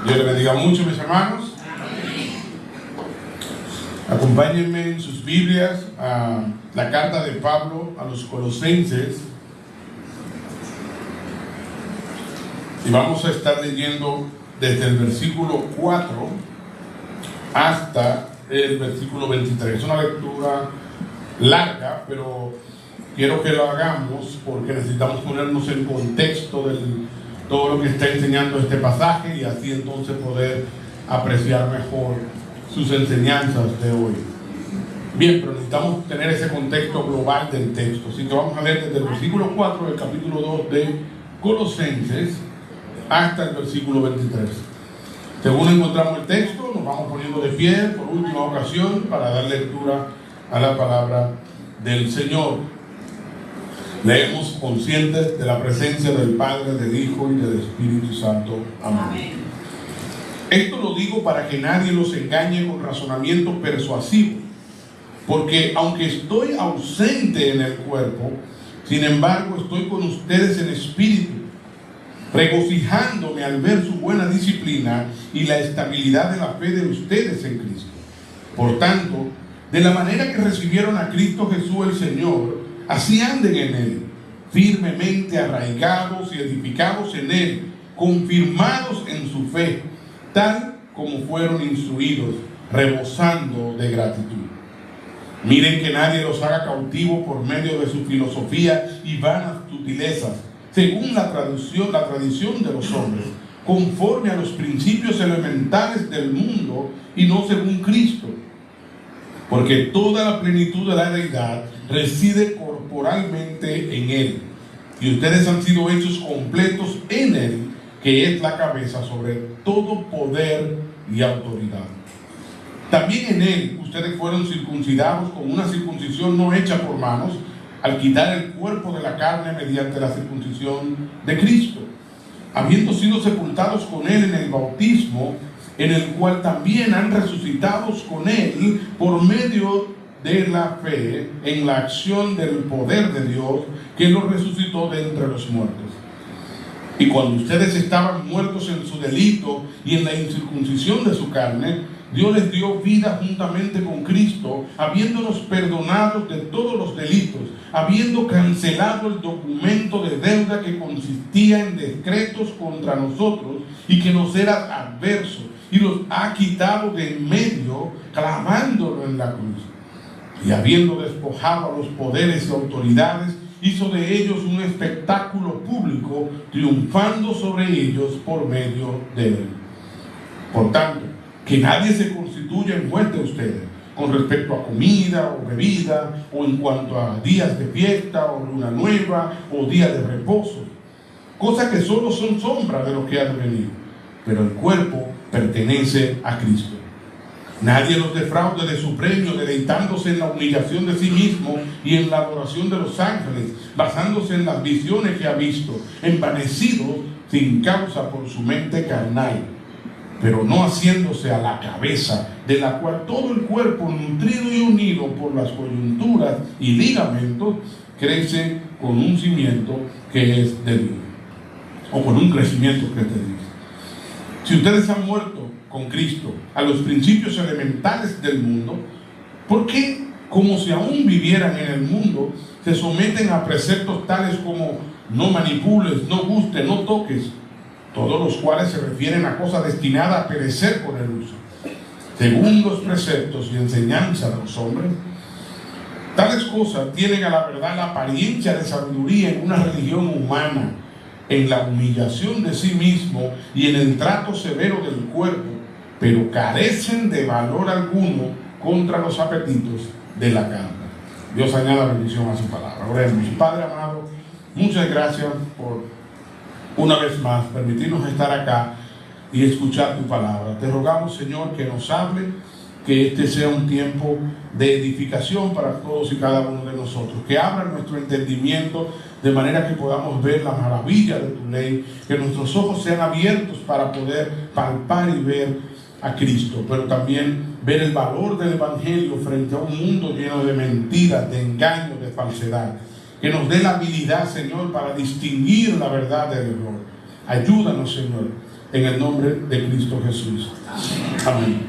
Dios les bendiga mucho, mis hermanos. Acompáñenme en sus Biblias a la carta de Pablo a los Colosenses. Y vamos a estar leyendo desde el versículo 4 hasta el versículo 23. Es una lectura larga, pero quiero que lo hagamos porque necesitamos ponernos en contexto de todo lo que está enseñando este pasaje y así entonces poder apreciar mejor sus enseñanzas de hoy. Bien, pero necesitamos tener ese contexto global del texto. Así que vamos a leer desde el versículo 4 del capítulo 2 de Colosenses hasta el versículo 23. Según encontramos el texto, nos vamos poniendo de pie por última ocasión para dar lectura a la palabra del Señor. Leemos conscientes de la presencia del Padre, del Hijo y del Espíritu Santo. Amén. Esto lo digo para que nadie los engañe con razonamientos persuasivos, porque aunque estoy ausente en el cuerpo, sin embargo estoy con ustedes en espíritu, regocijándome al ver su buena disciplina y la estabilidad de la fe de ustedes en Cristo. Por tanto, de la manera que recibieron a Cristo Jesús el Señor, así anden en Él, firmemente arraigados y edificados en Él, confirmados en su fe, tal como fueron instruidos, rebosando de gratitud. Miren que nadie los haga cautivos por medio de su filosofía y vanas sutilezas, según la tradición de los hombres, conforme a los principios elementales del mundo y no según Cristo. Porque toda la plenitud de la deidad reside corporalmente en Él, y ustedes han sido hechos completos en Él, que es la cabeza sobre todo poder y autoridad. También en Él ustedes fueron circuncidados con una circuncisión no hecha por manos, al quitar el cuerpo de la carne mediante la circuncisión de Cristo, habiendo sido sepultados con Él en el bautismo, en el cual también han resucitado con Él por medio de la fe en la acción del poder de Dios que los resucitó de entre los muertos. Y cuando ustedes estaban muertos en su delito y en la incircuncisión de su carne, Dios les dio vida juntamente con Cristo, habiéndonos perdonado de todos los delitos, habiendo cancelado el documento de deuda que consistía en decretos contra nosotros y que nos era adverso, y los ha quitado de en medio, clavándolo en la cruz. Y habiendo despojado a los poderes y autoridades, hizo de ellos un espectáculo público, triunfando sobre ellos por medio de él. Por tanto, que nadie se constituya en juez de ustedes con respecto a comida o bebida, o en cuanto a días de fiesta o luna nueva o días de reposo, cosas que solo son sombras de lo que ha de venir, pero el cuerpo pertenece a Cristo. Nadie los defraude de su premio, deleitándose en la humillación de sí mismo y en la adoración de los ángeles, basándose en las visiones que ha visto, envanecidos sin causa por su mente carnal, pero no haciéndose a la cabeza, de la cual todo el cuerpo, nutrido y unido por las coyunturas y ligamentos, crece con un cimiento que es de Dios, o con un crecimiento que es de Dios. Si ustedes han muerto con Cristo a los principios elementales del mundo, ¿por qué, como si aún vivieran en el mundo, se someten a preceptos tales como no manipules, no gustes, no toques, todos los cuales se refieren a cosas destinadas a perecer con el uso, según los preceptos y enseñanzas de los hombres? Tales cosas tienen a la verdad la apariencia de sabiduría en una religión humana, en la humillación de sí mismo y en el trato severo del cuerpo, pero carecen de valor alguno contra los apetitos de la carne. Dios añada bendición a su palabra. Oremos. Padre amado, muchas gracias por una vez más permitirnos estar acá y escuchar tu palabra. Te rogamos, Señor, que nos hable, que este sea un tiempo de edificación para todos y cada uno de nosotros, que abra nuestro entendimiento de manera que podamos ver la maravilla de tu ley, que nuestros ojos sean abiertos para poder palpar y ver a Cristo, pero también ver el valor del Evangelio frente a un mundo lleno de mentiras, de engaños, de falsedad. Que nos dé la habilidad, Señor, para distinguir la verdad del error. Ayúdanos, Señor, en el nombre de Cristo Jesús. Amén.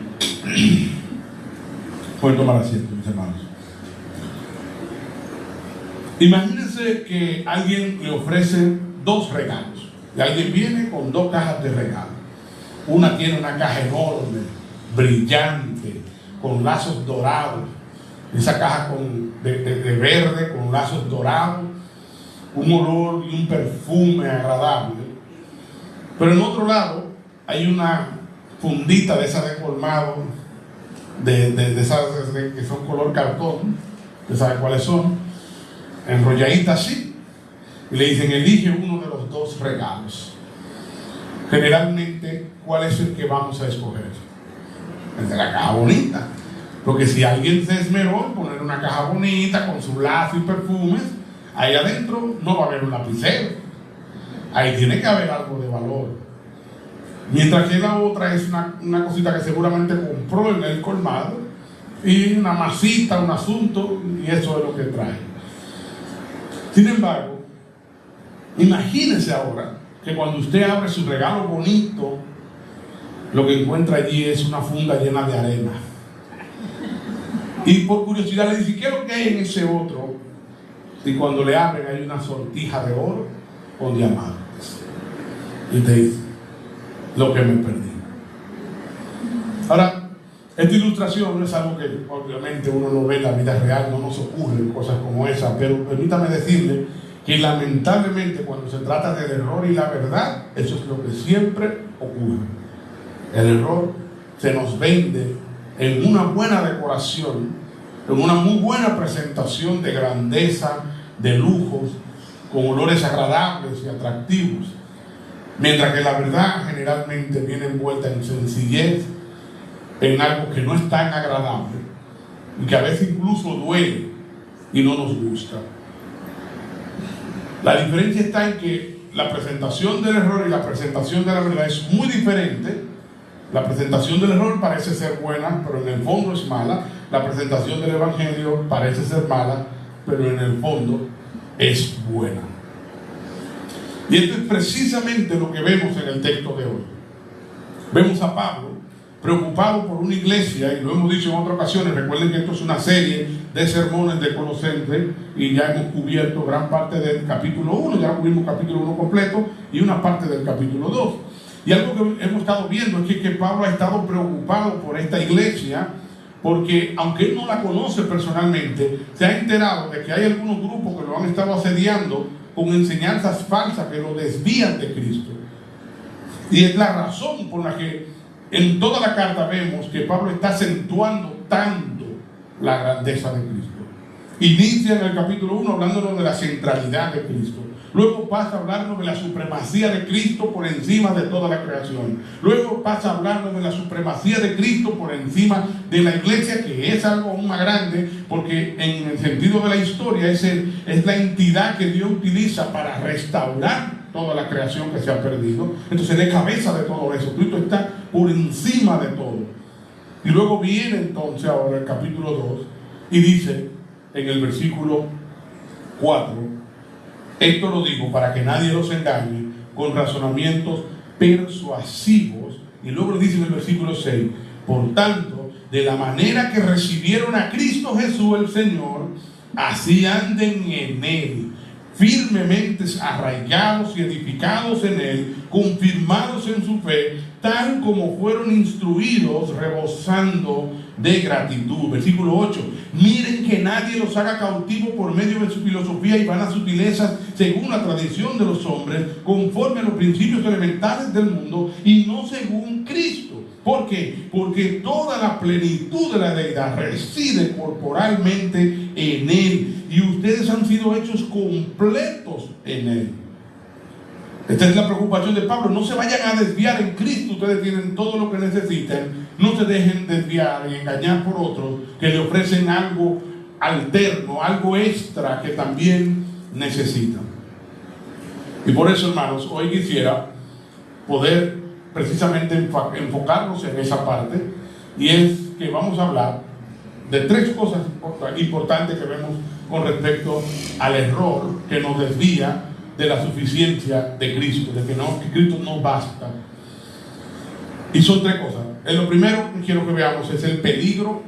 Pueden tomar asiento, mis hermanos. Imagínense que alguien le ofrece 2 regalos. Y alguien viene con 2 cajas de regalo. Una tiene una caja enorme, brillante, con lazos dorados. Esa caja de verde con lazos dorados, un olor y un perfume agradable. Pero en otro lado hay una fundita de esas de colmado, de esas que son color cartón, ¿usted sabe cuáles son? Enrolladitas así, y le dicen: elige uno de los 2 regalos. Generalmente, ¿cuál es el que vamos a escoger? El de la caja bonita. Porque si alguien se esmeró en poner una caja bonita con su lazo y perfumes, ahí adentro no va a haber un lapicero. Ahí tiene que haber algo de valor. Mientras que la otra es una cosita que seguramente compró en el colmado, y una masita, un asunto, y eso es lo que trae. Sin embargo, imagínese ahora que cuando usted abre su regalo bonito, lo que encuentra allí es una funda llena de arena. Y por curiosidad le dice: ¿qué es lo que hay en ese otro? Y cuando le abren, hay una sortija de oro con diamantes. Y te dice: lo que me perdí. Ahora, esta ilustración no es algo que obviamente uno lo ve en la vida real, no nos ocurren cosas como esa, pero permítame decirle que lamentablemente cuando se trata del error y la verdad, eso es lo que siempre ocurre. El error se nos vende en una buena decoración, en una muy buena presentación de grandeza, de lujos, con olores agradables y atractivos, mientras que la verdad generalmente viene envuelta en sencillez, en algo que no es tan agradable y que a veces incluso duele y no nos gusta. La diferencia está en que la presentación del error y la presentación de la verdad es muy diferente. La presentación del error parece ser buena, pero en el fondo es mala. La presentación del evangelio parece ser mala, pero en el fondo es buena. Y esto es precisamente lo que vemos en el texto de hoy. Vemos a Pablo preocupado por una iglesia, y lo hemos dicho en otras ocasiones. Recuerden que esto es una serie de sermones de Colosenses, y ya hemos cubierto gran parte del capítulo 1, ya cubrimos capítulo 1 completo y una parte del capítulo 2. Y algo que hemos estado viendo es que Pablo ha estado preocupado por esta iglesia, porque aunque él no la conoce personalmente, se ha enterado de que hay algunos grupos que lo han estado asediando con enseñanzas falsas que lo desvían de Cristo. Y es la razón por la que en toda la carta vemos que Pablo está acentuando tanto la grandeza de Cristo. Inicia en el capítulo 1 hablándonos de la centralidad de Cristo. Luego pasa a hablarnos de la supremacía de Cristo por encima de toda la creación. Luego pasa a hablarnos de la supremacía de Cristo por encima de la iglesia, que es algo aún más grande, porque en el sentido de la historia es la entidad que Dios utiliza para restaurar toda la creación que se ha perdido. Entonces él es cabeza de todo eso. Cristo está por encima de todo. Y luego viene entonces ahora el capítulo 2 y dice en el versículo 4: esto lo digo para que nadie los engañe con razonamientos persuasivos. Y luego le dice en el versículo 6: por tanto, de la manera que recibieron a Cristo Jesús el Señor, así anden en Él, firmemente arraigados y edificados en Él, confirmados en su fe, tal como fueron instruidos, rebosando de gratitud. Versículo 8: miren que nadie los haga cautivos por medio de su filosofía y vanas sutilezas, según la tradición de los hombres, conforme a los principios elementales del mundo, y no según Cristo. ¿Por qué? Porque toda la plenitud de la deidad reside corporalmente en Él, y ustedes han sido hechos completos en Él. Esta es la preocupación de Pablo. No se vayan a desviar. En Cristo ustedes tienen todo lo que necesitan. No se dejen desviar y engañar por otros que le ofrecen algo alterno, algo extra que también necesitan. Y por eso, hermanos, hoy quisiera poder precisamente enfocarnos en esa parte, y es que vamos a hablar de 3 cosas importantes que vemos con respecto al error que nos desvía de la suficiencia de Cristo, de que Cristo no basta. Y son tres cosas. Lo primero que quiero que veamos es el peligro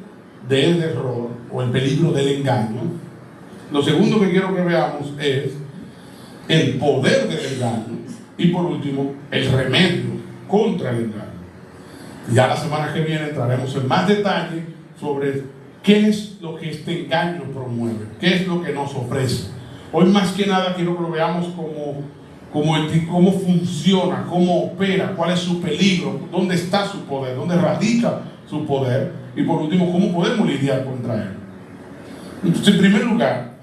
del error o el peligro del engaño. Lo segundo que quiero que veamos es el poder del engaño. Y por último, el remedio contra el engaño. Ya la semana que viene entraremos en más detalle sobre qué es lo que este engaño promueve, qué es lo que nos ofrece. Hoy más que nada quiero que lo veamos cómo funciona, cómo opera, cuál es su peligro, dónde está su poder, dónde radica su poder y por último cómo podemos lidiar contra él. Entonces, en primer lugar,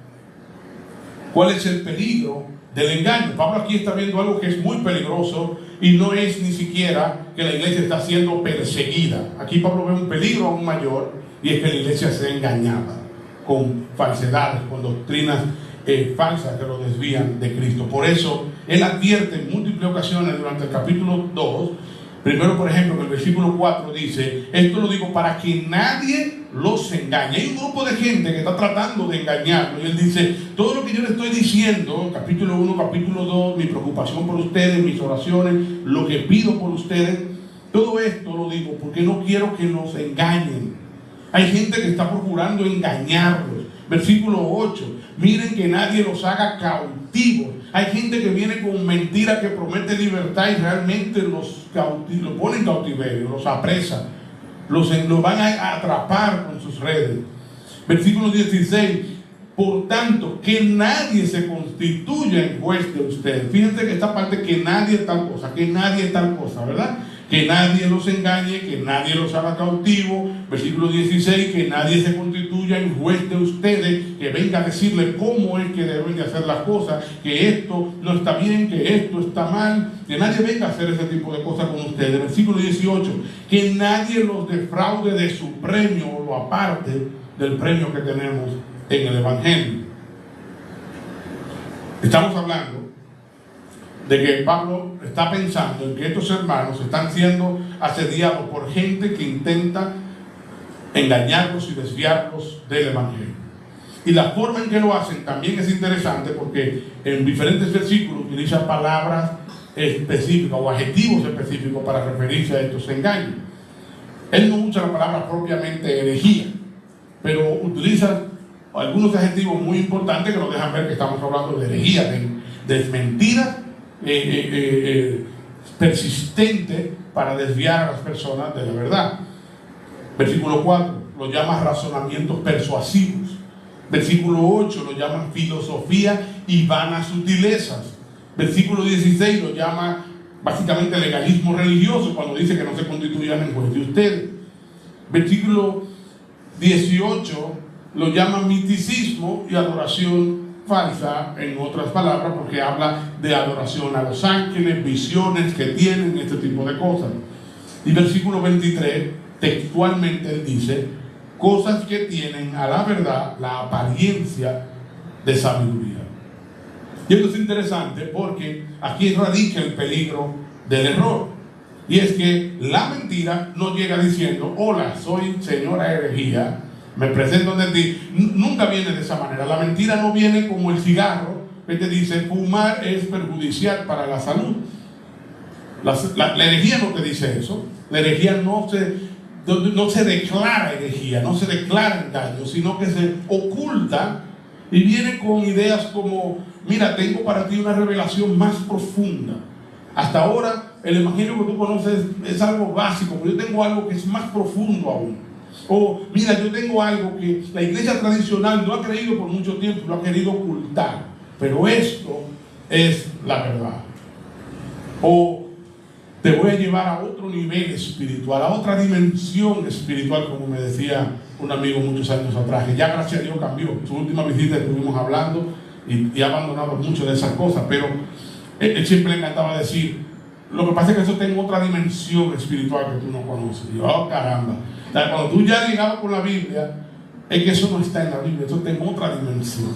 ¿cuál es el peligro del engaño? Pablo aquí está viendo algo que es muy peligroso y no es ni siquiera que la iglesia está siendo perseguida. Aquí Pablo ve un peligro aún mayor y es que la iglesia sea engañada con falsedades, con doctrinas falsas que lo desvían de Cristo. Por eso él advierte en múltiples ocasiones durante el capítulo 2. Primero, por ejemplo, en el versículo 4 dice: esto lo digo para que nadie los engañe. Hay un grupo de gente que está tratando de engañarlo y él dice: todo lo que yo le estoy diciendo, capítulo 1, capítulo 2, mi preocupación por ustedes, mis oraciones, lo que pido por ustedes, todo esto lo digo porque no quiero que nos engañen. Hay gente que está procurando engañarlos. Versículo 8: miren que nadie los haga cautivos. Hay gente que viene con mentiras que promete libertad y realmente los pone en cautiverio, los apresa, los van a atrapar con sus redes. Versículo 16: por tanto, que nadie se constituya en juez de ustedes. Fíjense que esta parte, que nadie tal cosa, que nadie tal cosa, ¿verdad? Que nadie los engañe, que nadie los haga cautivo. Versículo 16: que nadie se constituya en juez de ustedes, que venga a decirle cómo es que deben de hacer las cosas, que esto no está bien, que esto está mal, que nadie venga a hacer ese tipo de cosas con ustedes. Versículo 18: que nadie los defraude de su premio o lo aparte del premio que tenemos en el Evangelio. Estamos hablando de que Pablo está pensando en que estos hermanos están siendo asediados por gente que intenta engañarlos y desviarlos del Evangelio. Y la forma en que lo hacen también es interesante, porque en diferentes versículos utiliza palabras específicas o adjetivos específicos para referirse a estos engaños. Él no usa la palabra propiamente herejía, pero utiliza algunos adjetivos muy importantes que nos dejan ver que estamos hablando de herejía, de mentiras persistente para desviar a las personas de la verdad. Versículo 4 lo llama razonamientos persuasivos. Versículo 8 lo llaman filosofía y vanas sutilezas. Versículo 16 lo llama básicamente legalismo religioso, cuando dice que no se constituyan en juez de ustedes. Versículo 18 lo llama misticismo y adoración falsa, en otras palabras, porque habla de adoración a los ángeles, visiones que tienen, este tipo de cosas. Y versículo 23, textualmente él dice: cosas que tienen a la verdad la apariencia de sabiduría. Y esto es interesante porque aquí radica el peligro del error. Y es que la mentira no llega diciendo: hola, soy señora herejía, me presento ante ti. Nunca viene de esa manera. La mentira no viene como el cigarro que te dice: fumar es perjudicial para la salud. La herejía no te dice eso. La herejía no se declara herejía, no se declara engaño, sino que se oculta y viene con ideas como: mira, tengo para ti una revelación más profunda. Hasta ahora el evangelio que tú conoces es algo básico, pero yo tengo algo que es más profundo aún. O mira, yo tengo algo que la iglesia tradicional no ha creído por mucho tiempo, lo ha querido ocultar, pero esto es la verdad. O te voy a llevar a otro nivel espiritual, a otra dimensión espiritual, como me decía un amigo muchos años atrás, que ya gracias a Dios cambió. Su última visita estuvimos hablando y ha abandonado muchas de esas cosas, pero él siempre le encantaba decir: lo que pasa es que eso tiene otra dimensión espiritual que tú no conoces. Y yo: oh caramba. O sea, cuando tú ya has llegado con la Biblia, es que eso no está en la Biblia, eso está en otra dimensión.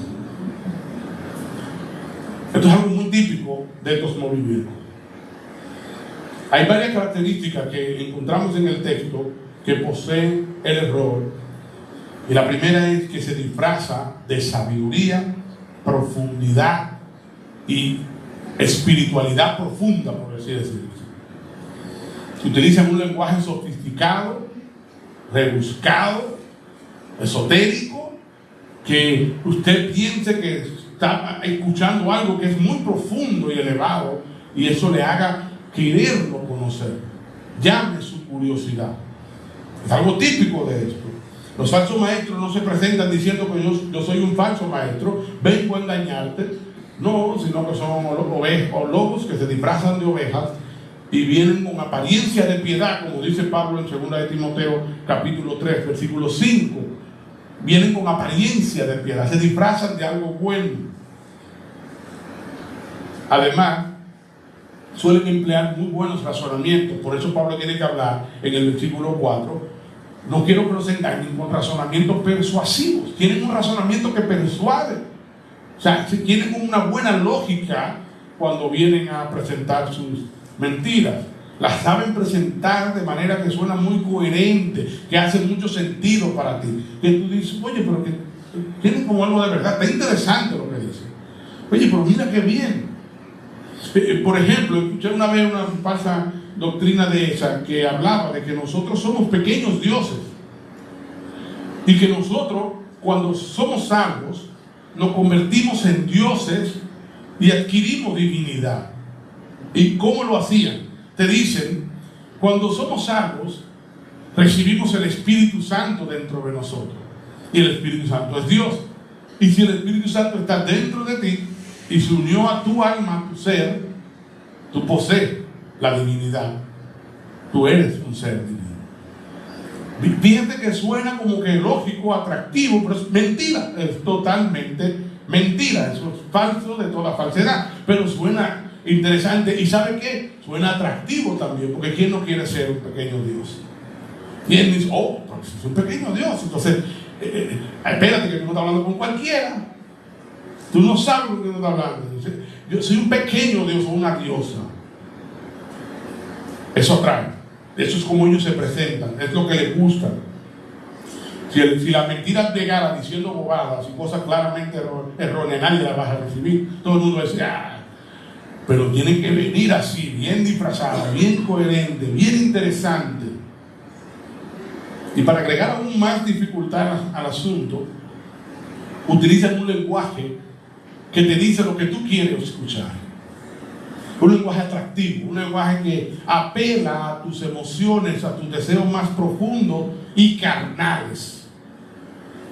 Esto es algo muy típico de estos movimientos. Hay varias características que encontramos en el texto que poseen el error. Y la primera es que se disfraza de sabiduría, profundidad y espiritualidad profunda, por así decirlo. Utilizan un lenguaje sofisticado, rebuscado, esotérico, que usted piense que está escuchando algo que es muy profundo y elevado, y eso le haga quererlo conocer. Llame su curiosidad. Es algo típico de esto. Los falsos maestros no se presentan diciendo que yo soy un falso maestro, vengo a engañarte. No, sino que son ovejas o lobos que se disfrazan de ovejas y vienen con apariencia de piedad, como dice Pablo en 2 de Timoteo capítulo 3, versículo 5. Vienen con apariencia de piedad, se disfrazan de algo bueno. Además, suelen emplear muy buenos razonamientos. Por eso Pablo tiene que hablar en el versículo 4. No quiero que los engañen con razonamientos persuasivos. Tienen un razonamiento que persuade. O sea, tienen una buena lógica cuando vienen a presentar sus mentiras. Las saben presentar de manera que suena muy coherente, que hace mucho sentido para ti. Que tú dices, oye, pero que tiene como algo de verdad. Está interesante lo que dice. Oye, pero mira qué bien. Por ejemplo, escuché una vez una falsa doctrina de esa que hablaba de que nosotros somos pequeños dioses y que nosotros, cuando somos salvos, nos convertimos en dioses y adquirimos divinidad. ¿Y cómo lo hacían? Te dicen, cuando somos salvos, recibimos el Espíritu Santo dentro de nosotros. Y el Espíritu Santo es Dios. Y si el Espíritu Santo está dentro de ti y se unió a tu alma, a tu ser, tú posees la divinidad. Tú eres un ser divino. Fíjate que suena como que lógico, atractivo, pero es mentira. Es totalmente mentira. Eso es falso de toda falsedad. Pero suena interesante. ¿Y sabe qué? Suena atractivo también. Porque ¿quién no quiere ser un pequeño Dios? ¿Quién dice, oh, pues es un pequeño Dios? Entonces, espérate que tú no estás hablando con cualquiera. Tú no sabes con quién no estás hablando. Yo soy un pequeño Dios o una diosa. Eso atrae. Eso es como ellos se presentan. Es lo que les gusta. Si la mentira llegara diciendo bobadas y cosas claramente erróneas, nadie las va a recibir. Todo el mundo dice, pero tienen que venir así, bien disfrazada, bien coherente, bien interesante. Y para agregar aún más dificultad al asunto, utilizan un lenguaje que te dice lo que tú quieres escuchar. Un lenguaje atractivo, un lenguaje que apela a tus emociones, a tus deseos más profundos y carnales,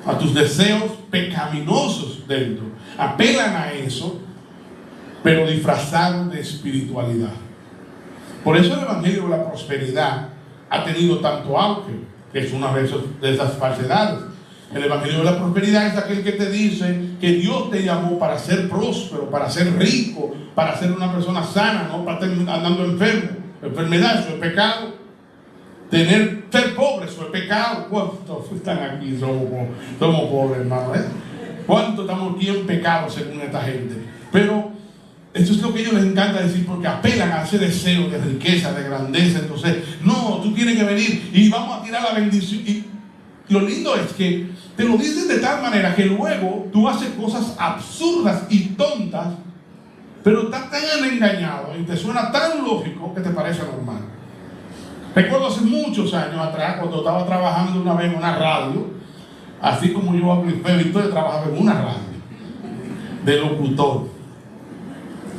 a tus deseos pecaminosos dentro. Apelan a eso, pero disfrazados de espiritualidad. Por eso el Evangelio de la Prosperidad ha tenido tanto auge, que es una de esas falsedades. El Evangelio de la Prosperidad es aquel que te dice que Dios te llamó para ser próspero, para ser rico, para ser una persona sana, no para estar andando enfermo. Enfermedad, eso es pecado. Ser pobre, eso es pecado. ¿Cuántos están aquí? Somos pobres, hermano. ¿Cuántos estamos aquí en pecado según esta gente? Pero eso es lo que a ellos les encanta decir, porque apelan a ese deseo de riqueza, de grandeza. Entonces, no, tú tienes que venir y vamos a tirar la bendición. Y lo lindo es que te lo dicen de tal manera que luego tú haces cosas absurdas y tontas, pero estás tan engañado y te suena tan lógico que te parece normal. Recuerdo hace muchos años atrás, cuando estaba trabajando una vez en una radio, así como yo hablo Victoria, trabajaba en una radio de locutor.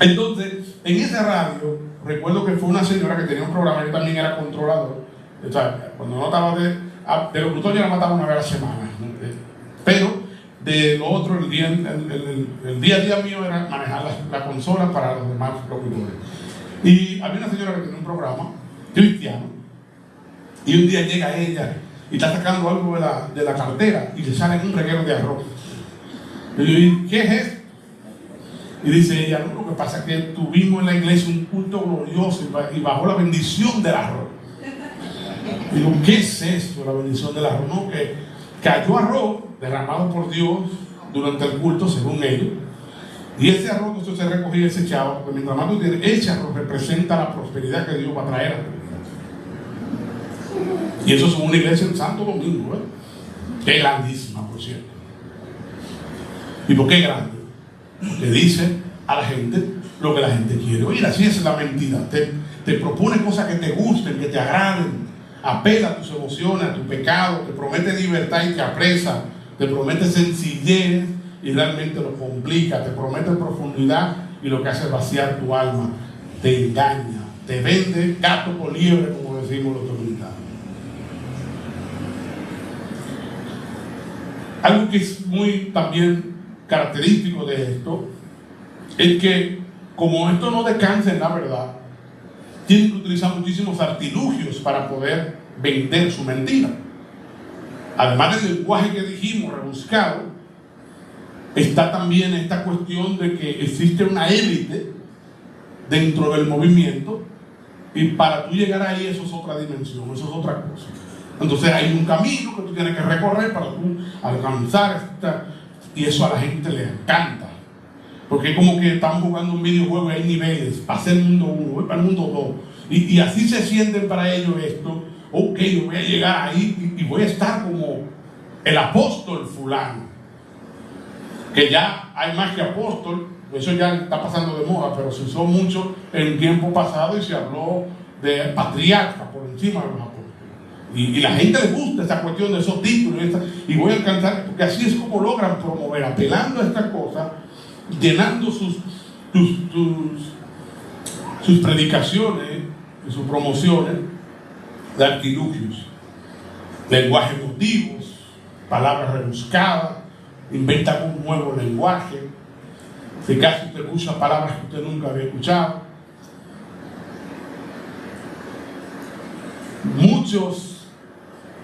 Entonces, en esa radio, recuerdo que fue una señora que tenía un programa, yo también era controlador. O sea, cuando no estaba de locutor, yo la mataba una vez a la semana. Pero de lo otro, el día a día mío era manejar la consola para los demás locutores. Y había una señora que tenía un programa cristiano, y un día llega ella y está sacando algo de la cartera y le sale un reguero de arroz. Y yo digo, ¿qué es esto? Y dice ella, no, lo que pasa es que tuvimos en la iglesia un culto glorioso y bajó la bendición del arroz. Y digo, ¿qué es esto, la bendición del arroz? No, que cayó arroz derramado por Dios durante el culto, según ellos. Y ese arroz que se recogía y se echaba, porque mientras más tú tienes, ese arroz representa la prosperidad que Dios va a traer a tu vida. Y eso es una iglesia en Santo Domingo, que es grandísima, por cierto. ¿Y por qué grande? Porque dice a la gente lo que la gente quiere oír. Así es la mentira. Te propone cosas que te gusten, que te agraden, apela a tus emociones, a tu pecado, te promete libertad y te apresa, te promete sencillez y realmente lo complica, te promete profundidad y lo que hace es vaciar tu alma, te engaña, te vende gato por liebre, como decimos los dominicanos. Algo que es muy también característico de esto es que, como esto no descansa en la verdad, tienen que utilizar muchísimos artilugios para poder vender su mentira. Además del lenguaje que dijimos, rebuscado, está también esta cuestión de que existe una élite dentro del movimiento, y para tú llegar ahí, eso es otra dimensión, eso es otra cosa. Entonces hay un camino que tú tienes que recorrer para tú alcanzar y eso a la gente le encanta, porque es como que están jugando un videojuego y hay niveles, pasé el mundo 1, voy para el mundo 2, y así se sienten para ellos esto. Ok, yo voy a llegar ahí y voy a estar como el apóstol fulano, que ya hay más que apóstol, eso ya está pasando de moda, pero se usó mucho en tiempo pasado y se habló de patriarca por encima de los apóstoles. Y la gente le gusta esa cuestión de esos títulos, y voy a alcanzar, porque así es como logran promover, apelando a esta cosa, llenando sus predicaciones y sus promociones de artilugios, lenguaje emotivos, palabras rebuscadas, inventan un nuevo lenguaje, si casi usted usa palabras que usted nunca había escuchado. Muchos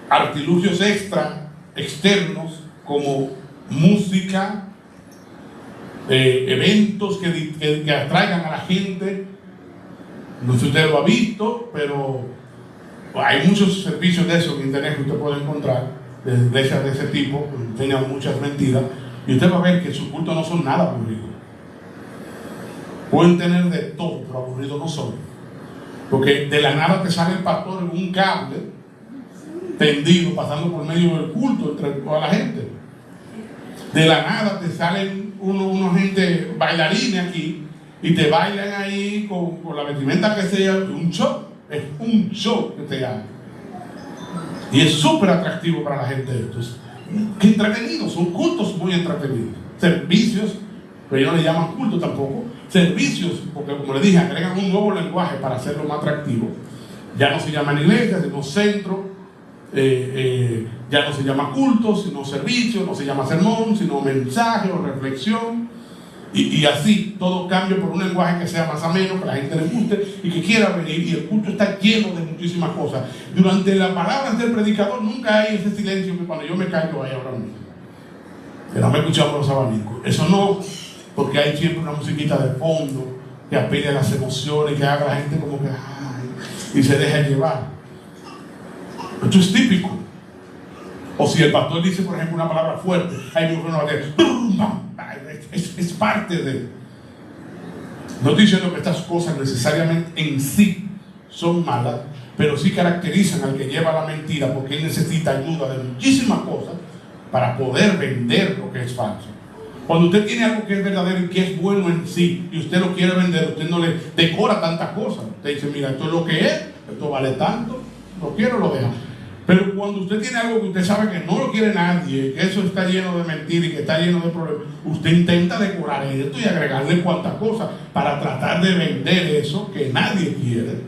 artilugios externos, como música, eventos que atraigan a la gente. No sé si usted lo ha visto, pero hay muchos servicios de eso en internet que usted puede encontrar, de iglesias de ese tipo, que enseñan muchas mentiras, y usted va a ver que sus cultos no son nada aburridos. Pueden tener de todo, pero aburridos no son. Porque de la nada te sale el pastor en un cable tendido, pasando por medio del culto entre toda la gente. De la nada te salen unos gente bailarines aquí y te bailan ahí con la vestimenta que sea, un show. Es un show que te hagan. Y es súper atractivo para la gente esto. Qué entretenidos, son cultos muy entretenidos. Servicios, pero ellos no le llaman culto tampoco. Servicios, porque como les dije, agregan un nuevo lenguaje para hacerlo más atractivo. Ya no se llaman iglesias, sino centro. Ya no se llama culto, sino servicio. No se llama sermón, sino mensaje o reflexión. Y así todo cambia por un lenguaje que sea más ameno, que la gente le guste y que quiera venir. Y el culto está lleno de muchísimas cosas. Durante las palabras del predicador nunca hay ese silencio que cuando yo me caigo ahí ahora mismo, que no me escuchamos los abanicos. Eso no, porque hay siempre una musiquita de fondo que apele a las emociones, que haga a la gente como que ay, y se deja llevar. Esto es típico. O si el pastor dice, por ejemplo, una palabra fuerte, hay uno va a decir, es parte de. No estoy diciendo que estas cosas necesariamente en sí son malas, pero sí caracterizan al que lleva la mentira, porque él necesita ayuda de muchísimas cosas para poder vender lo que es falso. Cuando usted tiene algo que es verdadero y que es bueno en sí, y usted lo quiere vender, usted no le decora tantas cosas. Usted dice, mira, esto es lo que es, esto vale tanto, lo quiero, lo deja. Pero cuando usted tiene algo que usted sabe que no lo quiere nadie, que eso está lleno de mentiras y que está lleno de problemas, usted intenta decorar esto y agregarle cuantas cosas para tratar de vender eso que nadie quiere.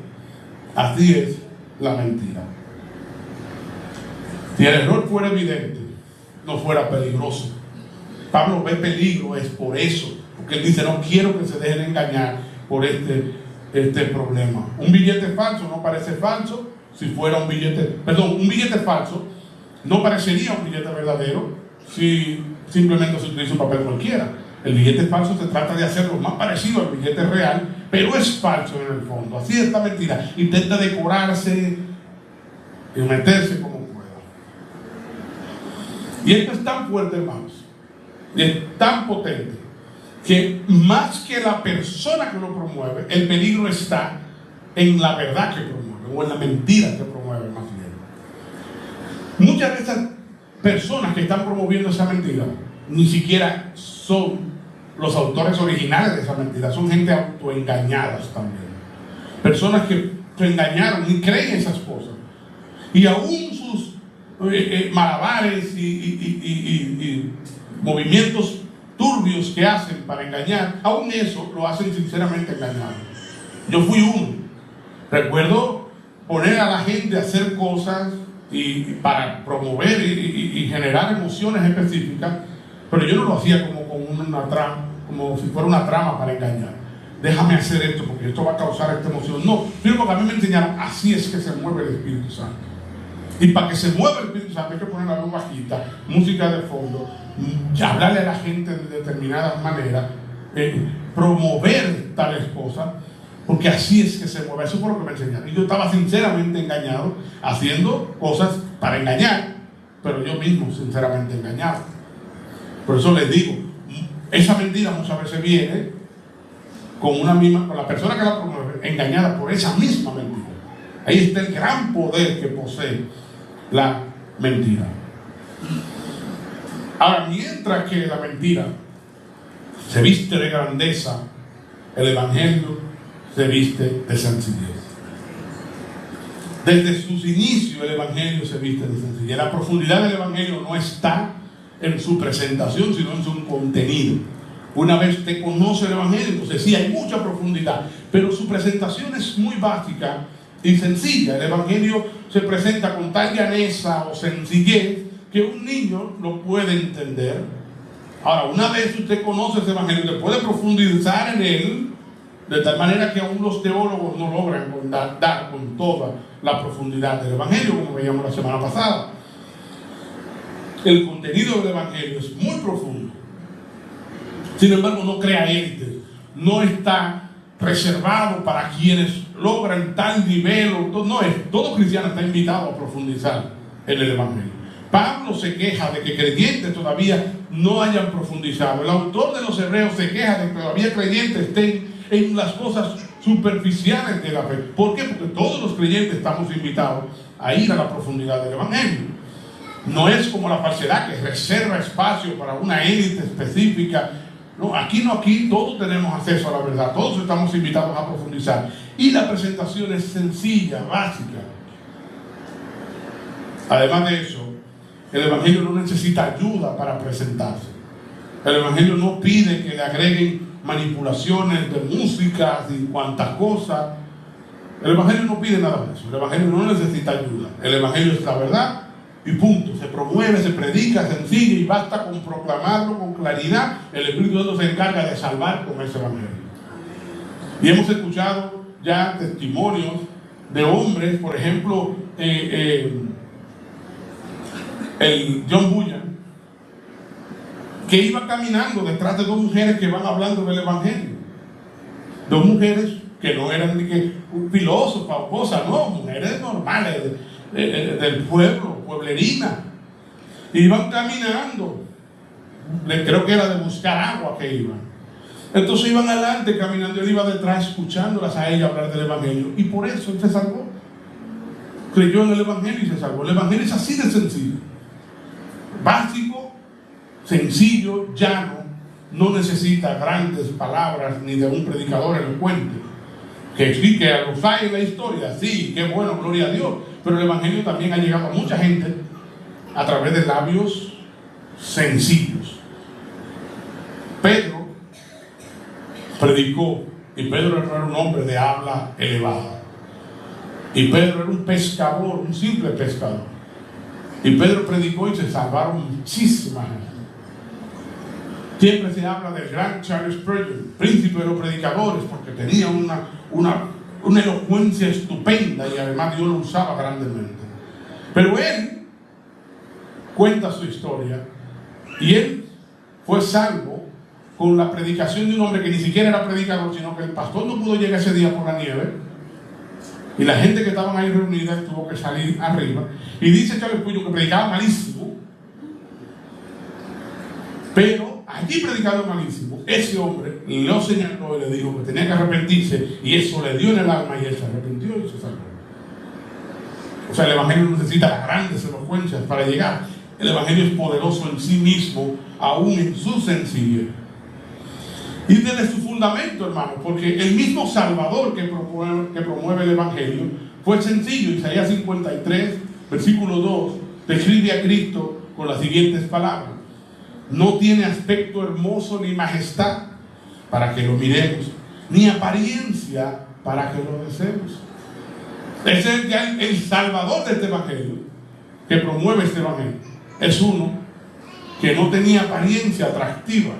Así es la mentira. Si el error fuera evidente, no fuera peligroso. Pablo ve peligro, es por eso, porque él dice, no quiero que se dejen engañar por este problema. Un billete falso no parece falso. Si fuera un billete falso no parecería un billete verdadero si simplemente se utiliza un papel cualquiera. El billete falso se trata de hacerlo más parecido al billete real, pero es falso en el fondo. Así es la mentira. Intenta decorarse y meterse como pueda. Y esto es tan fuerte, hermanos, y es tan potente, que más que la persona que lo promueve, el peligro está en la verdad que promueve, o en la mentira que promueve más bien. Muchas de esas personas que están promoviendo esa mentira ni siquiera son los autores originales de esa mentira. Son gente autoengañadas también. Personas que se engañaron y creen esas cosas. Y aún sus malabares y movimientos turbios que hacen para engañar, aún eso lo hacen sinceramente engañados. Yo fui uno. Recuerdo poner a la gente a hacer cosas y para promover y generar emociones específicas, pero yo no lo hacía como con una trama, como si fuera una trama para engañar. Déjame hacer esto porque esto va a causar esta emoción. No, sino porque a mí me enseñaron, así es que se mueve el Espíritu Santo. Y para que se mueva el Espíritu Santo hay que poner la voz bajita, música de fondo, hablarle a la gente de determinadas maneras, promover tales cosas, porque así es que se mueve. Eso fue lo que me enseñaron. Y yo estaba sinceramente engañado, haciendo cosas para engañar, pero yo mismo sinceramente engañado. Por eso les digo, esa mentira muchas veces viene con la persona que la promueve, engañada por esa misma mentira. Ahí está el gran poder que posee la mentira. Ahora, mientras que la mentira se viste de grandeza, el Evangelio se viste de sencillez. Desde sus inicios el Evangelio se viste de sencillez. La profundidad del Evangelio no está en su presentación, sino en su contenido. Una vez usted conoce el Evangelio, entonces sí hay mucha profundidad, pero su presentación es muy básica y sencilla. El Evangelio se presenta con tal llaneza o sencillez que un niño lo puede entender. Ahora, una vez usted conoce ese Evangelio, usted puede profundizar en él de tal manera que aún los teólogos no logran dar con toda la profundidad del Evangelio, como veíamos la semana pasada. El contenido del Evangelio es muy profundo. Sin embargo, no crea élites. No está reservado para quienes logran tal nivel. Todo cristiano está invitado a profundizar en el Evangelio. Pablo se queja de que creyentes todavía no hayan profundizado. El autor de los Hebreos se queja de que todavía creyentes estén en las cosas superficiales de la fe. ¿Por qué? Porque todos los creyentes estamos invitados a ir a la profundidad del Evangelio. No es como la falsedad que reserva espacio para una élite específica. No, aquí todos tenemos acceso a la verdad, todos estamos invitados a profundizar. Y la presentación es sencilla, básica. Además de eso, el Evangelio no necesita ayuda para presentarse. El Evangelio no pide que le agreguen manipulaciones de música y cuantas cosas. El Evangelio no pide nada de eso. El Evangelio no necesita ayuda. El Evangelio es la verdad y punto. Se promueve, se predica sencillo y basta con proclamarlo con claridad. El Espíritu Santo se encarga de salvar con ese Evangelio. Y hemos escuchado ya testimonios de hombres, por ejemplo, el John Bunyan, que iba caminando detrás de dos mujeres que van hablando del Evangelio. Dos mujeres que no eran ni que filósofas o cosas, no, mujeres normales del pueblo, pueblerinas. Iban caminando, creo que era de buscar agua que iban. Entonces iban adelante caminando, él iba detrás escuchándolas a ella hablar del Evangelio. Y por eso él se salvó. Creyó en el Evangelio y se salvó. El Evangelio es así de sencillo. Básico, sencillo, llano, no necesita grandes palabras ni de un predicador elocuente que sí, que los hay en la historia, sí, qué bueno, gloria a Dios, pero el Evangelio también ha llegado a mucha gente a través de labios sencillos. Pedro predicó, y Pedro no era un hombre de habla elevada, y Pedro era un pescador, un simple pescador. Y Pedro predicó y se salvaron muchísimas gente. Siempre se habla del gran Charles Spurgeon, príncipe de los predicadores, porque tenía una elocuencia estupenda y además Dios lo usaba grandemente. Pero él cuenta su historia y él fue salvo con la predicación de un hombre que ni siquiera era predicador, sino que el pastor no pudo llegar ese día por la nieve. Y la gente que estaban ahí reunida tuvo que salir arriba. Y dice Charles Spurgeon que predicaba malísimo. Pero allí predicaba malísimo. Ese hombre lo señaló y le dijo que tenía que arrepentirse. Y eso le dio en el alma y él se arrepintió y se salvó. O sea, el Evangelio no necesita las grandes elocuencias para llegar. El Evangelio es poderoso en sí mismo, aún en su sencillez. Y desde su fundamento, hermano, porque el mismo Salvador que promueve el Evangelio fue sencillo. Isaías 53, versículo 2, describe a Cristo con las siguientes palabras: no tiene aspecto hermoso ni majestad para que lo miremos, ni apariencia para que lo deseemos. Ese es ya el Salvador de este Evangelio, que promueve este Evangelio. Es uno que no tenía apariencia atractiva.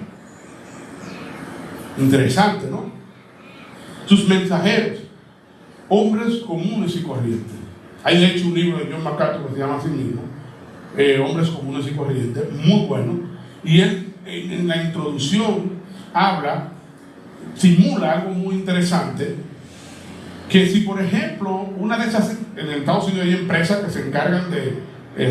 Interesante, ¿no? Sus mensajeros, hombres comunes y corrientes. Hay de hecho un libro de John MacArthur que se llama así mismo, Hombres comunes y corrientes, muy bueno. Y él en la introducción simula algo muy interesante, que si por ejemplo una de esas, en el Estados Unidos hay empresas que se encargan de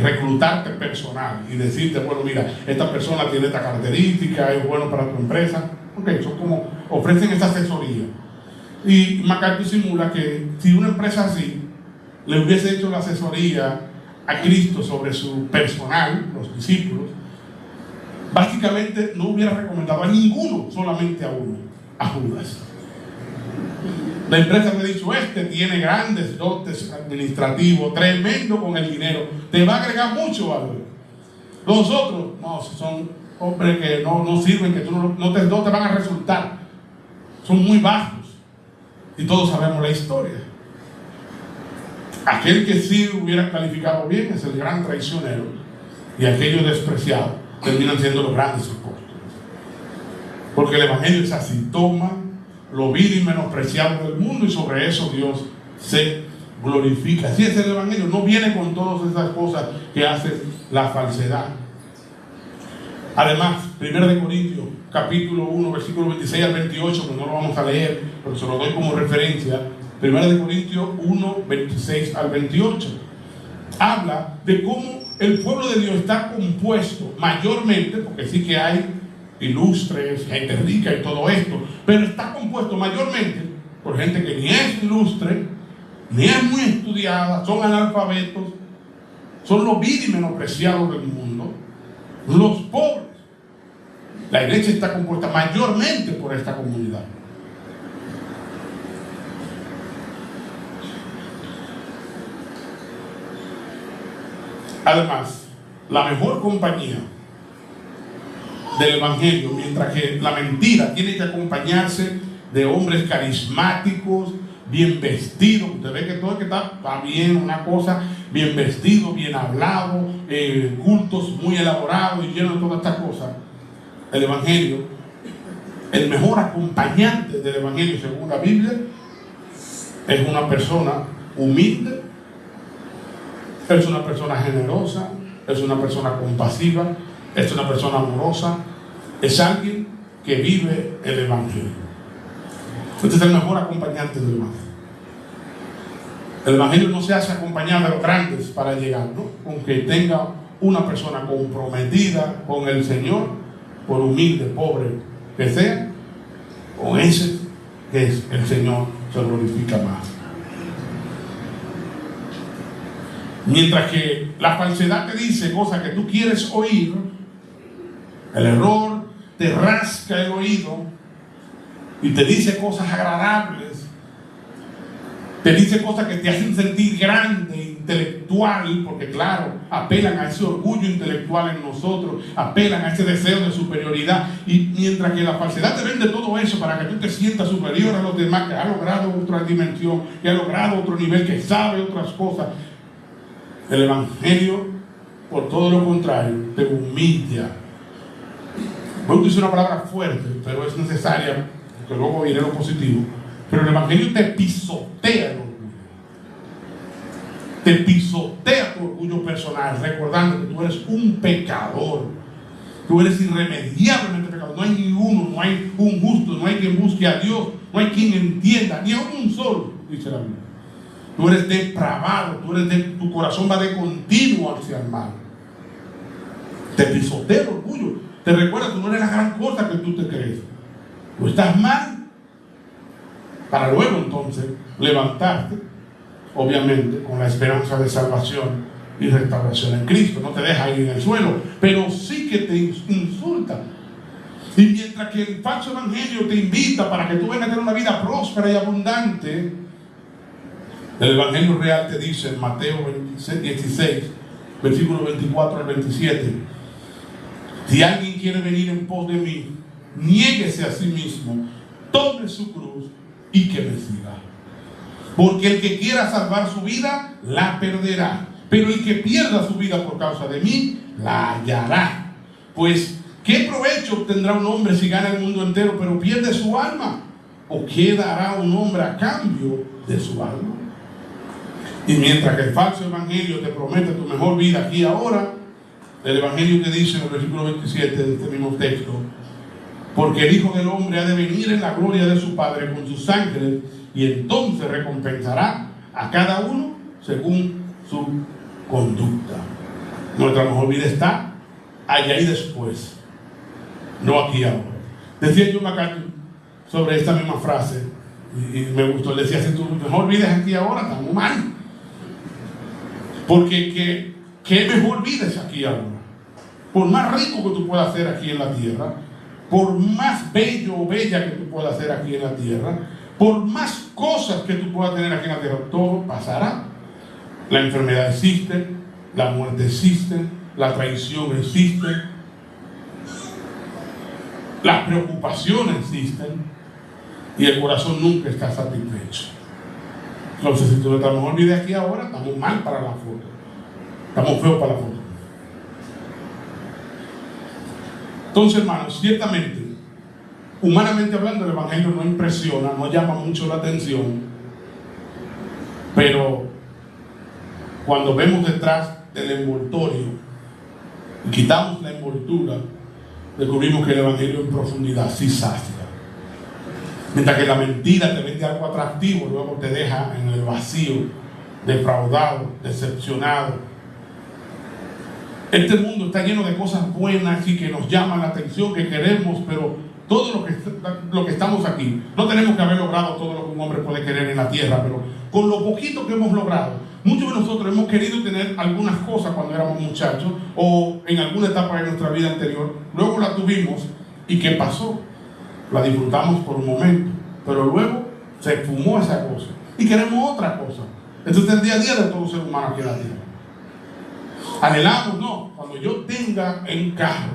reclutarte personal y decirte, bueno, mira, esta persona tiene esta característica, es bueno para tu empresa. Ok, son como, ofrecen esa asesoría. Y MacArthur simula que si una empresa así le hubiese hecho la asesoría a Cristo sobre su personal, los discípulos, básicamente no hubiera recomendado a ninguno, solamente a uno, a Judas. La empresa me ha dicho, este tiene grandes dotes administrativos, tremendo con el dinero, te va a agregar mucho valor. Los otros, no, son hombres que no sirven, que tú no te van a resultar, son muy bajos. Y todos sabemos la historia. Aquel que sí hubiera calificado bien es el gran traicionero, y aquellos despreciados terminan siendo los grandes apóstoles. Porque el Evangelio es así: toma lo vil y menospreciado del mundo, y sobre eso Dios se glorifica. Así es el Evangelio, no viene con todas esas cosas que hace la falsedad. Además, 1 Corintios capítulo 1 versículo 26 al 28, que no lo vamos a leer, pero se lo doy como referencia. 1 Corintios 1, 26 al 28 habla de cómo el pueblo de Dios está compuesto mayormente, porque sí que hay ilustres, gente rica y todo esto, pero está compuesto mayormente por gente que ni es ilustre, ni es muy estudiada, son analfabetos, son los vil y menospreciados del mundo, los pobres. La iglesia está compuesta mayormente por esta comunidad. Además, la mejor compañía del Evangelio, mientras que la mentira tiene que acompañarse de hombres carismáticos, bien vestidos. Usted ve que todo el que está bien, una cosa, bien vestido, bien hablado, cultos muy elaborados y llenos de todas estas cosas. El Evangelio, el mejor acompañante del Evangelio según la Biblia, es una persona humilde, es una persona generosa, es una persona compasiva, es una persona amorosa, es alguien que vive el Evangelio. Este es el mejor acompañante del Evangelio. El Evangelio no se hace acompañar de los grandes para llegar, ¿no? Aunque tenga una persona comprometida con el Señor, por humilde, pobre que sea, con ese que es el Señor se glorifica más. Mientras que la falsedad te dice cosas que tú quieres oír, el error te rasca el oído y te dice cosas agradables, te dice cosas que te hacen sentir grande, intelectual, porque claro, apelan a ese orgullo intelectual en nosotros, apelan a ese deseo de superioridad. Y mientras que la falsedad te vende todo eso para que tú te sientas superior a los demás, que ha logrado otra dimensión, que ha logrado otro nivel, que sabe otras cosas, el Evangelio, por todo lo contrario, te humilla. Voy a utilizar una palabra fuerte, pero es necesaria, porque luego diré lo positivo. Pero el Evangelio te pisotea el orgullo. Te pisotea tu orgullo personal, recordando que tú eres un pecador. Tú eres irremediablemente pecador. No hay ni uno, no hay un justo, no hay quien busque a Dios, no hay quien entienda, ni a un solo, dice la Biblia. Tú eres depravado, tu corazón va de continuo hacia el mal. Te pisotea el orgullo. Te recuerda, tú no eres la gran cosa que tú te crees. Tú estás mal, para luego entonces levantarte, obviamente con la esperanza de salvación y restauración en Cristo. No te deja ir en el suelo, pero sí que te insulta. Y mientras que el falso evangelio te invita para que tú vengas a tener una vida próspera y abundante, el evangelio real te dice en Mateo 16, versículos 24 al 27, si alguien quiere venir en pos de mí, niéguese a sí mismo, tome su cruz y que me siga. Porque el que quiera salvar su vida, la perderá. Pero el que pierda su vida por causa de mí, la hallará. Pues, ¿qué provecho obtendrá un hombre si gana el mundo entero, pero pierde su alma? ¿O qué dará un hombre a cambio de su alma? Y mientras que el falso evangelio te promete tu mejor vida aquí y ahora, el evangelio te dice en el versículo 27 de este mismo texto, porque el Hijo del Hombre ha de venir en la gloria de su Padre con sus ángeles, y entonces recompensará a cada uno según su conducta. Nuestra mejor vida está allá y después, no aquí y ahora. Decía John MacArthur sobre esta misma frase, y me gustó. Le decía, si tu mejor vida es aquí y ahora, estamos mal. Porque ¿qué mejor vida es aquí y ahora? Por más rico que tú puedas ser aquí en la tierra, por más bello o bella que tú puedas ser aquí en la tierra, por más cosas que tú puedas tener aquí en la tierra, todo pasará. La enfermedad existe, la muerte existe, la traición existe, las preocupaciones existen, y el corazón nunca está satisfecho. Entonces, si tú nuestra mejor vida aquí ahora, estamos mal para la foto, estamos feos para la foto. Entonces, hermanos, ciertamente, humanamente hablando, el evangelio no impresiona, no llama mucho la atención, pero cuando vemos detrás del envoltorio y quitamos la envoltura, descubrimos que el evangelio en profundidad sí sacia. Mientras que la mentira te vende algo atractivo, luego te deja en el vacío, defraudado, decepcionado. Este mundo está lleno de cosas buenas y que nos llaman la atención, que queremos, pero todo lo que estamos aquí, no tenemos que haber logrado todo lo que un hombre puede querer en la tierra, pero con lo poquito que hemos logrado, muchos de nosotros hemos querido tener algunas cosas cuando éramos muchachos o en alguna etapa de nuestra vida anterior, luego la tuvimos y ¿qué pasó? La disfrutamos por un momento, pero luego se esfumó esa cosa y queremos otra cosa. Entonces es el día a día de todo ser humano aquí en la tierra. Anhelamos, no, cuando yo tenga el carro,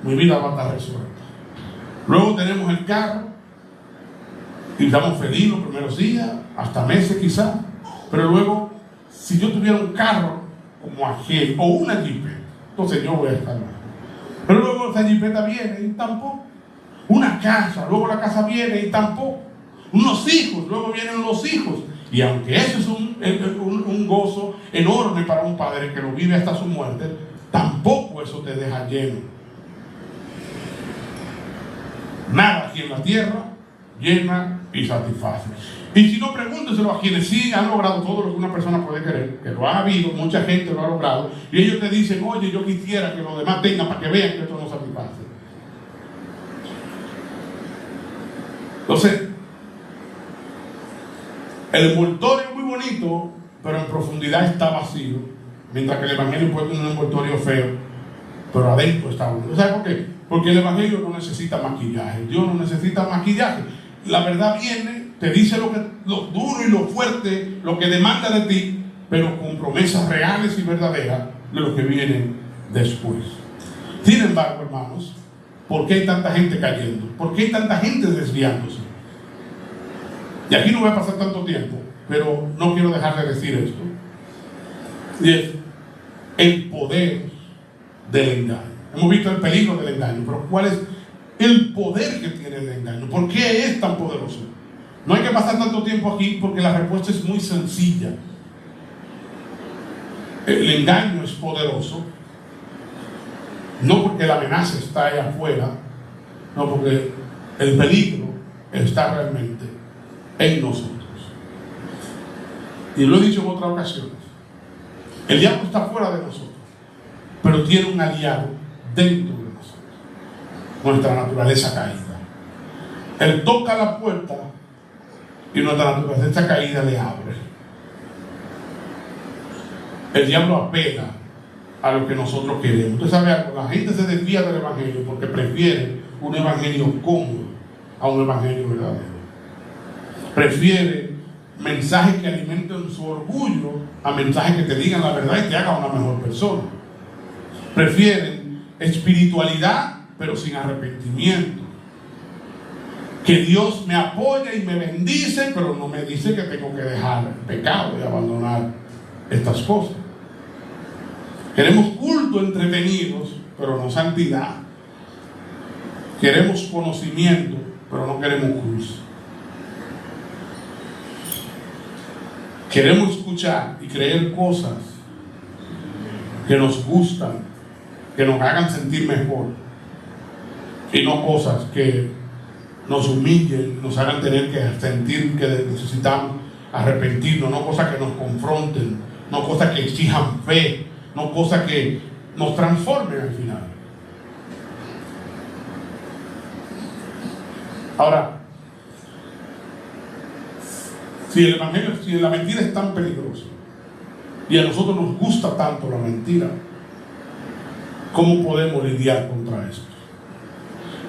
mi vida va a estar resuelta. Luego tenemos el carro y estamos felices los primeros días, hasta meses quizás, pero luego, si yo tuviera un carro como aquel o una jipeta, entonces yo voy a estar mal. Pero luego esa jipeta viene y tampoco. Una casa, luego la casa viene y tampoco. Unos hijos, luego vienen los hijos. Y aunque eso es un gozo enorme para un padre que lo vive hasta su muerte, tampoco eso te deja lleno. Nada aquí en la tierra llena y satisface. Y si no, pregúnteselo a quienes sí han logrado todo lo que una persona puede querer, que lo ha habido, mucha gente lo ha logrado, y ellos te dicen, oye, yo quisiera que los demás tengan para que vean que esto no satisface. Entonces, el envoltorio es muy bonito, pero en profundidad está vacío, mientras que el evangelio puede tener un envoltorio feo, pero adentro está bonito. ¿Sabes por qué? Porque el evangelio no necesita maquillaje. Dios no necesita maquillaje. La verdad viene, te dice lo duro y lo fuerte, lo que demanda de ti, pero con promesas reales y verdaderas de lo que viene después. Sin embargo, hermanos, ¿por qué hay tanta gente cayendo? ¿Por qué hay tanta gente desviándose? Y aquí no voy a pasar tanto tiempo, pero no quiero dejar de decir esto. Y es el poder del engaño. Hemos visto el peligro del engaño, pero ¿cuál es el poder que tiene el engaño? ¿Por qué es tan poderoso? No hay que pasar tanto tiempo aquí porque la respuesta es muy sencilla. El engaño es poderoso, no porque la amenaza está allá afuera, no, porque el peligro está realmente en nosotros. Y lo he dicho en otras ocasiones, el diablo está fuera de nosotros, pero tiene un aliado dentro de nosotros, nuestra naturaleza caída. Él toca la puerta y nuestra naturaleza caída le abre. El diablo apela a lo que nosotros queremos. Usted sabe algo, la gente se desvía del evangelio porque prefiere un evangelio cómodo a un evangelio verdadero. Prefiere mensajes que alimenten su orgullo a mensajes que te digan la verdad y te hagan una mejor persona. Prefieren espiritualidad pero sin arrepentimiento. Que Dios me apoya y me bendice, pero no me dice que tengo que dejar el pecado y abandonar estas cosas. Queremos culto entretenidos, pero no santidad. Queremos conocimiento, pero no queremos cruz. Queremos escuchar y creer cosas que nos gustan, que nos hagan sentir mejor, y no cosas que nos humillen, nos hagan tener que sentir que necesitamos arrepentirnos, no cosas que nos confronten, no cosas que exijan fe, no cosas que nos transformen al final. Ahora, si el evangelio, si la mentira es tan peligrosa y a nosotros nos gusta tanto la mentira, ¿cómo podemos lidiar contra esto?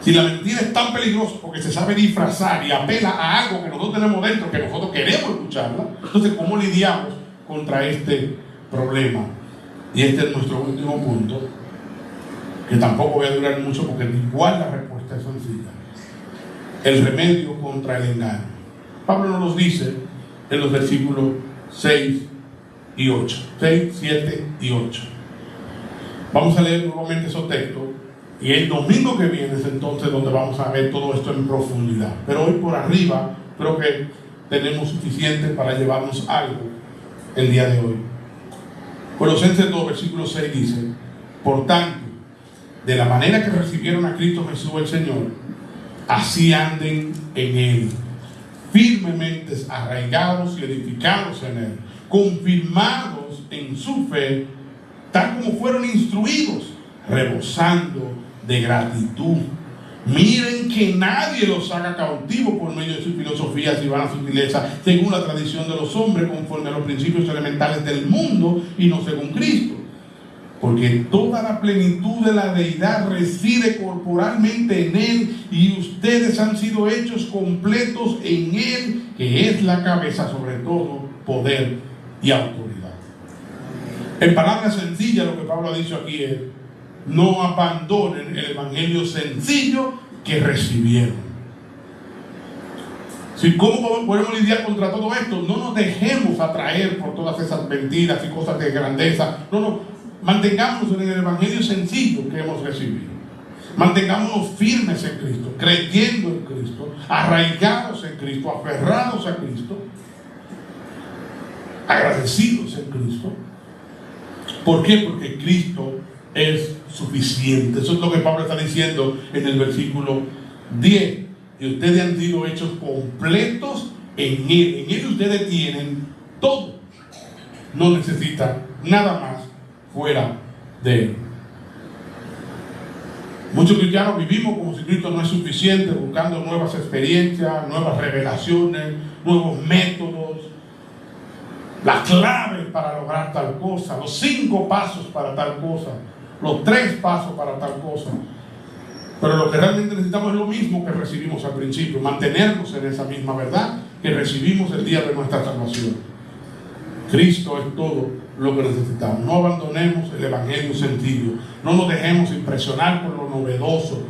Si la mentira es tan peligrosa porque se sabe disfrazar y apela a algo que nosotros tenemos dentro, que nosotros queremos escucharla, entonces ¿cómo lidiamos contra este problema? Y este es nuestro último punto, que tampoco voy a durar mucho porque igual la respuesta es sencilla. El remedio contra el engaño. Pablo nos lo dice en los versículos 6 y 8. 6, 7 y 8. Vamos a leer nuevamente esos textos. Y el domingo que viene es entonces donde vamos a ver todo esto en profundidad. Pero hoy por arriba creo que tenemos suficiente para llevarnos algo el día de hoy. Colosenses 2, versículo 6 dice: por tanto, de la manera que recibieron a Cristo Jesús el Señor, así anden en Él, firmemente arraigados y edificados en Él, confirmados en su fe, tal como fueron instruidos, rebosando de gratitud. Miren que nadie los haga cautivos por medio de sus filosofías y vanas sutilezas, según la tradición de los hombres, conforme a los principios elementales del mundo y no según Cristo. Porque toda la plenitud de la deidad reside corporalmente en Él, y ustedes han sido hechos completos en Él, que es la cabeza sobre todo poder y autoridad. En palabras sencillas, lo que Pablo ha dicho aquí es: no abandonen el evangelio sencillo que recibieron. ¿Cómo podemos lidiar contra todo esto? No nos dejemos atraer por todas esas mentiras y cosas de grandeza. No, mantengámonos en el evangelio sencillo que hemos recibido. Mantengámonos firmes en Cristo, creyendo en Cristo, arraigados en Cristo, aferrados a Cristo, agradecidos en Cristo. ¿Por qué? Porque Cristo es suficiente. Eso es lo que Pablo está diciendo en el versículo 10. Y ustedes han sido hechos completos en Él. En Él ustedes tienen todo. No necesitan nada más fuera de Él. Muchos cristianos vivimos como si Cristo no es suficiente, buscando nuevas experiencias, nuevas revelaciones, nuevos métodos, las claves para lograr tal cosa, los 5 pasos para tal cosa, los 3 pasos para tal cosa. Pero lo que realmente necesitamos es lo mismo que recibimos al principio, mantenernos en esa misma verdad que recibimos el día de nuestra salvación. Cristo es todo lo que necesitamos. No abandonemos el evangelio sencillo, no nos dejemos impresionar por lo novedoso,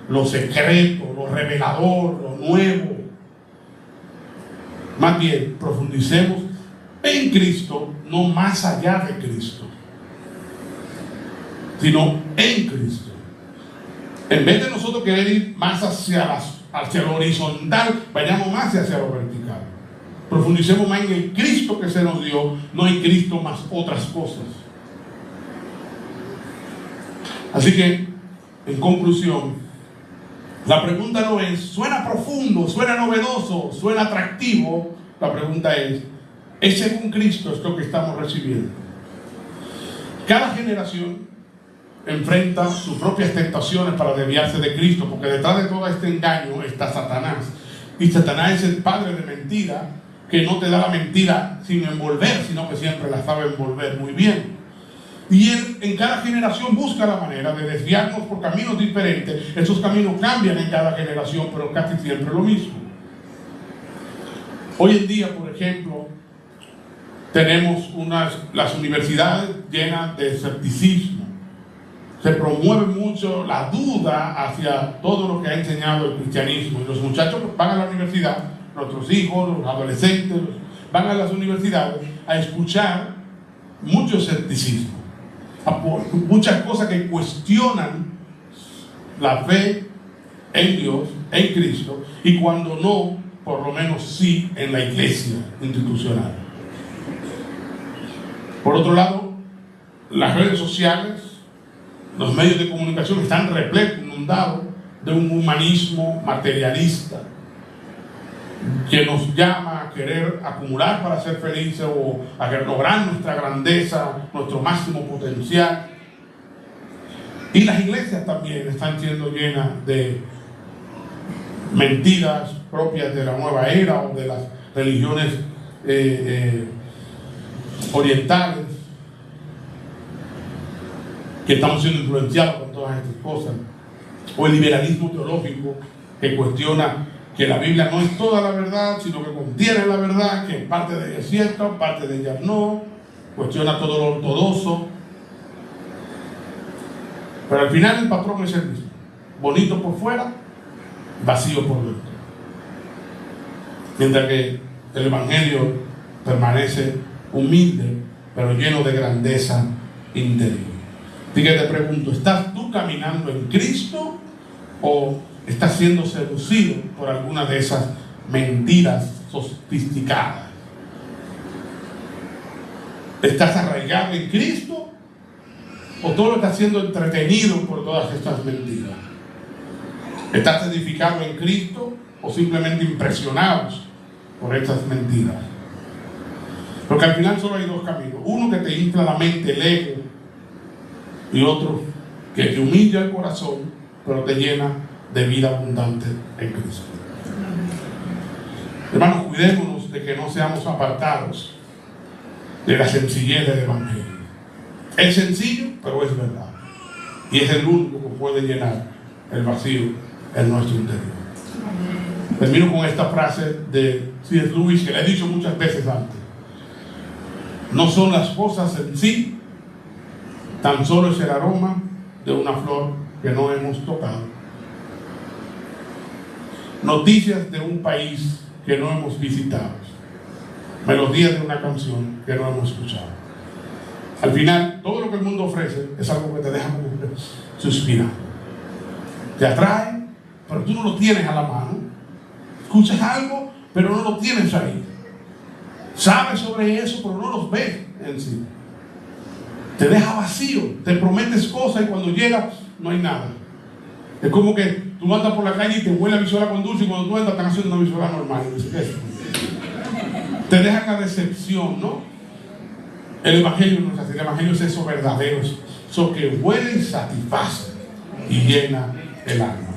lo secreto, lo revelador, lo nuevo. Más bien, profundicemos en Cristo, no más allá de Cristo, sino en Cristo. En vez de nosotros querer ir más hacia lo horizontal, vayamos más hacia lo vertical. Profundicemos más en el Cristo que se nos dio, no en Cristo más otras cosas. Así que, en conclusión, la pregunta no es: suena profundo, suena novedoso, suena atractivo. La pregunta es según Cristo esto que estamos recibiendo? Cada generación enfrenta sus propias tentaciones para desviarse de Cristo, porque detrás de todo este engaño está Satanás. Y Satanás es el padre de mentira, que no te da la mentira sin envolver, sino que siempre la sabe envolver muy bien. Y Él en cada generación busca la manera de desviarnos por caminos diferentes. Esos caminos cambian en cada generación, pero casi siempre lo mismo. Hoy en día, por ejemplo, tenemos las universidades llenas de escepticismo. Se promueve mucho la duda hacia todo lo que ha enseñado el cristianismo. Y los muchachos van a la universidad, nuestros hijos, los adolescentes, van a las universidades a escuchar mucho escepticismo. Muchas cosas que cuestionan la fe en Dios, en Cristo, y cuando no, por lo menos sí en la iglesia institucional. Por otro lado, las redes sociales, los medios de comunicación están repletos, inundados de un humanismo materialista que nos llama a querer acumular para ser felices o a lograr nuestra grandeza, nuestro máximo potencial. Y las iglesias también están siendo llenas de mentiras propias de la nueva era o de las religiones orientales, que estamos siendo influenciados con todas estas cosas, o el liberalismo teológico que cuestiona que la Biblia no es toda la verdad, sino que contiene la verdad, que parte de ella es cierta, parte de ella no, cuestiona todo lo ortodoxo. Pero al final el patrón es el mismo: bonito por fuera, vacío por dentro. Mientras que el Evangelio permanece humilde, pero lleno de grandeza interior. Así que te pregunto, ¿estás tú caminando en Cristo o estás siendo seducido por alguna de esas mentiras sofisticadas? ¿Estás arraigado en Cristo o todo estás siendo entretenido por todas estas mentiras? ¿Estás edificado en Cristo o simplemente impresionados por estas mentiras? Porque al final solo hay dos caminos: uno que te infla la mente, el ego, y otro que te humilla el corazón, pero te llena de vida abundante en Cristo. Hermanos, cuidémonos de que no seamos apartados de la sencillez del Evangelio. Es sencillo, pero es verdad, y es el único que puede llenar el vacío en nuestro interior. Termino con esta frase de C.S. Lewis, que le he dicho muchas veces antes: no son las cosas en sí, tan solo es el aroma de una flor que no hemos tocado, noticias de un país que no hemos visitado, melodías de una canción que no hemos escuchado. Al final, todo lo que el mundo ofrece es algo que te deja suspirar, te atrae, pero tú no lo tienes a la mano. Escuchas algo, pero no lo tienes ahí. Sabes sobre eso, pero no los ves en sí. Te deja vacío, te prometes cosas y cuando llegas no hay nada. Es como que tú andas por la calle y te huele a visola con dulce, y cuando tú entras están haciendo una visola normal. Te dejan la decepción, ¿no? El Evangelio no es así. El Evangelio es eso verdadero, eso que huele y satisface y llena el alma.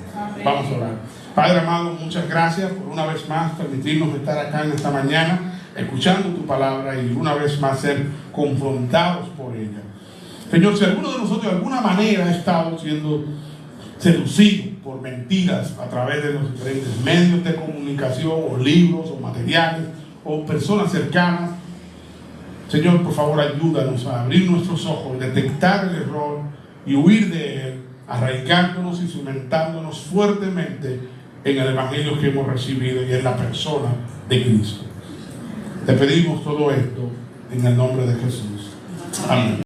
Vamos a orar. Padre amado, muchas gracias por una vez más permitirnos estar acá en esta mañana, escuchando tu palabra y una vez más ser confrontados por ella. Señor, si alguno de nosotros de alguna manera ha estado siendo seducido por mentiras a través de los diferentes medios de comunicación, o libros, o materiales, o personas cercanas, Señor, por favor, ayúdanos a abrir nuestros ojos, detectar el error y huir de él, arraigándonos y cimentándonos fuertemente en el Evangelio que hemos recibido y en la persona de Cristo. Te pedimos todo esto en el nombre de Jesús. Amén.